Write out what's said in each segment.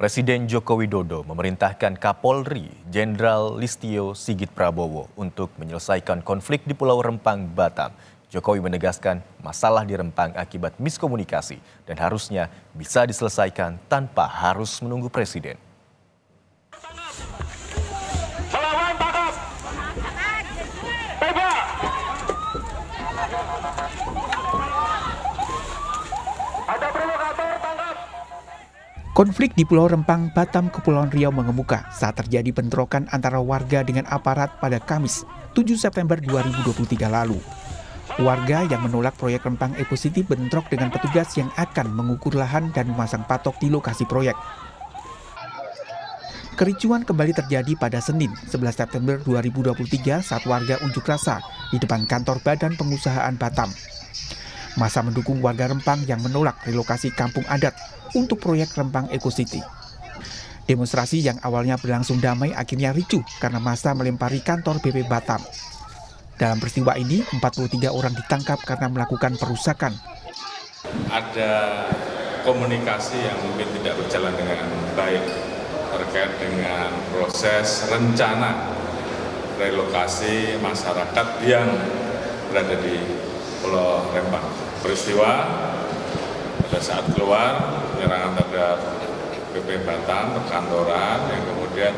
Presiden Joko Widodo memerintahkan Kapolri Jenderal Listio Sigit Prabowo untuk menyelesaikan konflik di Pulau Rempang, Batam. Jokowi menegaskan masalah di Rempang akibat miskomunikasi dan harusnya bisa diselesaikan tanpa harus menunggu presiden. Konflik di Pulau Rempang, Batam, Kepulauan Riau mengemuka saat terjadi bentrokan antara warga dengan aparat pada Kamis 7 September 2023 lalu. Warga yang menolak proyek Rempang Eco City bentrok dengan petugas yang akan mengukur lahan dan memasang patok di lokasi proyek. Kericuan kembali terjadi pada Senin 11 September 2023 saat warga unjuk rasa di depan kantor Badan Pengusahaan Batam. Massa mendukung warga Rempang yang menolak relokasi kampung adat untuk proyek Rempang Eco City. Demonstrasi yang awalnya berlangsung damai akhirnya ricuh karena massa melempari kantor BP Batam. Dalam peristiwa ini, 43 orang ditangkap karena melakukan perusakan. Ada komunikasi yang mungkin tidak berjalan dengan baik terkait dengan proses rencana relokasi masyarakat yang berada di Pulau Rempang. Peristiwa pada saat keluar penyerangan terhadap BP Batam, perkantoran yang kemudian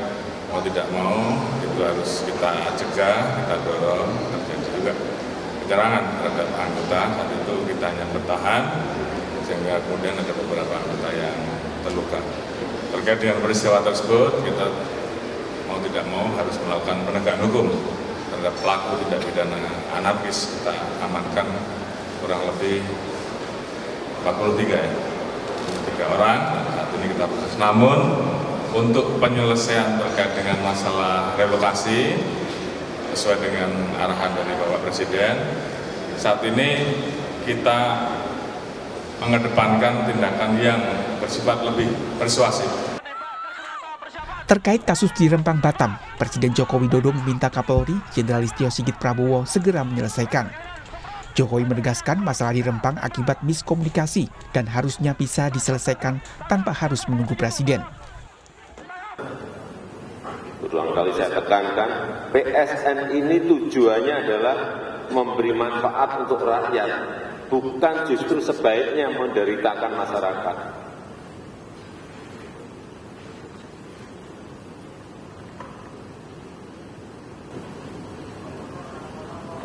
mau tidak mau itu harus kita cegah, kita dorong. Terjadi juga penyerangan terhadap anggota, saat itu kita hanya bertahan sehingga kemudian ada beberapa anggota yang terluka. Terkait dengan peristiwa tersebut kita mau tidak mau harus melakukan penegakan hukum terhadap pelaku tindak pidana anarkis. Kita amankan kurang lebih 43 orang, saat ini kita proses. Namun untuk penyelesaian terkait dengan masalah relokasi sesuai dengan arahan dari Bapak Presiden, saat ini kita mengedepankan tindakan yang bersifat lebih persuasif. Terkait kasus di Rempang, Batam, Presiden Joko Widodo meminta Kapolri Jenderal Listio Sigit Prabowo segera menyelesaikan. Jokowi menegaskan masalah di Rempang akibat miskomunikasi dan harusnya bisa diselesaikan tanpa harus menunggu presiden. Berulang kali saya tekankan, PSN ini tujuannya adalah memberi manfaat untuk rakyat, bukan justru sebaiknya menderitakan masyarakat.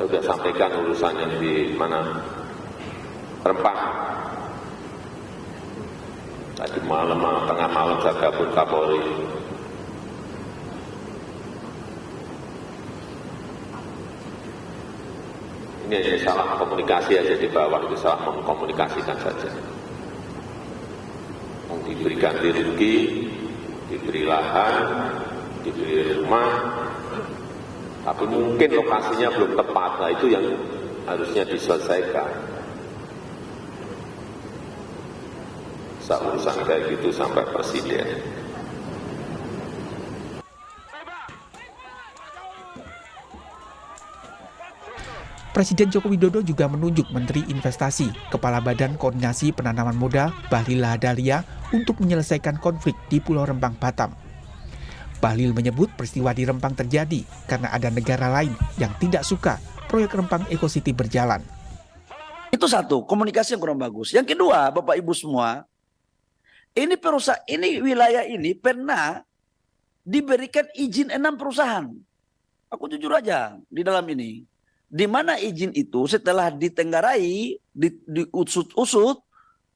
Saya sudah sampaikan urusannya di mana Rempang. Tadi malam, tengah malam saya gabung Kapolri. Ini hanya salah komunikasi aja di bawah, itu salah mengkomunikasikan saja. Diberi ganti rugi, diberi lahan, diberi rumah, tapi mungkin lokasinya belum tepat. Nah, itu yang harusnya diselesaikan. Urusan kayak gitu sampai presiden. Presiden Joko Widodo juga menunjuk Menteri Investasi, Kepala Badan Koordinasi Penanaman Modal, Bahlil Lahadalia, untuk menyelesaikan konflik di Pulau Rempang, Batam. Bahlil menyebut peristiwa di Rempang terjadi karena ada negara lain yang tidak suka proyek Rempang Eco City berjalan. Itu satu, komunikasi yang kurang bagus. Yang kedua, Bapak Ibu semua, ini wilayah ini pernah diberikan izin 6 perusahaan. Aku jujur aja di dalam ini. Di mana izin itu setelah ditenggarai, diusut-usut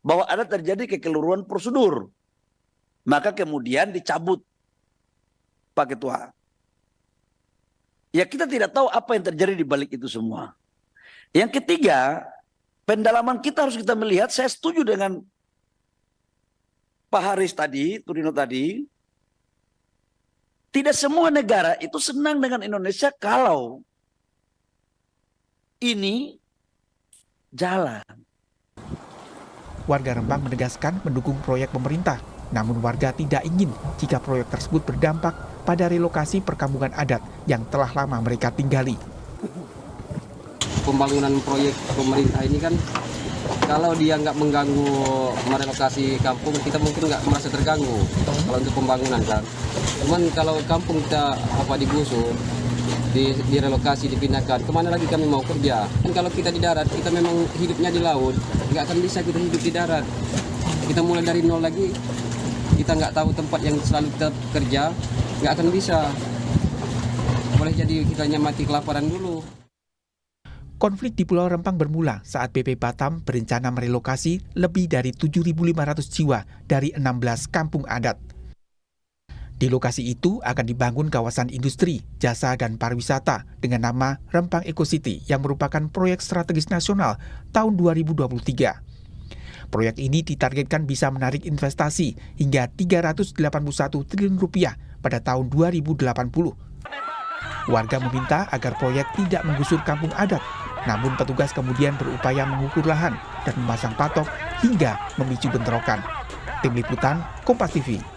bahwa ada terjadi kekeliruan prosedur. Maka kemudian dicabut, Pak Ketua. Ya, kita tidak tahu apa yang terjadi di balik itu semua. Yang ketiga, pendalaman kita harus kita melihat, saya setuju dengan Pak Haris tadi, Turino tadi, tidak semua negara itu senang dengan Indonesia kalau ini jalan. Warga Rempang menegaskan mendukung proyek pemerintah, namun warga tidak ingin jika proyek tersebut berdampak pada relokasi perkampungan adat yang telah lama mereka tinggali. Pembangunan proyek pemerintah ini kan Kalau dia nggak mengganggu merelokasi kampung, kita mungkin nggak merasa terganggu kalau untuk pembangunan kan. Cuman kalau kampung kita digusur, direlokasi, dipindahkan, kemana lagi kami mau kerja? Dan kalau kita di darat, kita memang hidupnya di laut, nggak akan bisa kita hidup di darat. Kita mulai dari nol lagi, kita nggak tahu tempat yang selalu kita kerja, nggak akan bisa. Boleh jadi kita mati kelaparan dulu. Konflik di Pulau Rempang bermula saat BP Batam berencana merelokasi lebih dari 7.500 jiwa dari 16 kampung adat. Di lokasi itu akan dibangun kawasan industri, jasa, dan pariwisata dengan nama Rempang Eco City yang merupakan proyek strategis nasional tahun 2023. Proyek ini ditargetkan bisa menarik investasi hingga 381 triliun rupiah pada tahun 2080. Warga meminta agar proyek tidak menggusur kampung adat, namun petugas kemudian berupaya mengukur lahan dan memasang patok hingga memicu bentrokan. Tim Liputan, Kompas TV.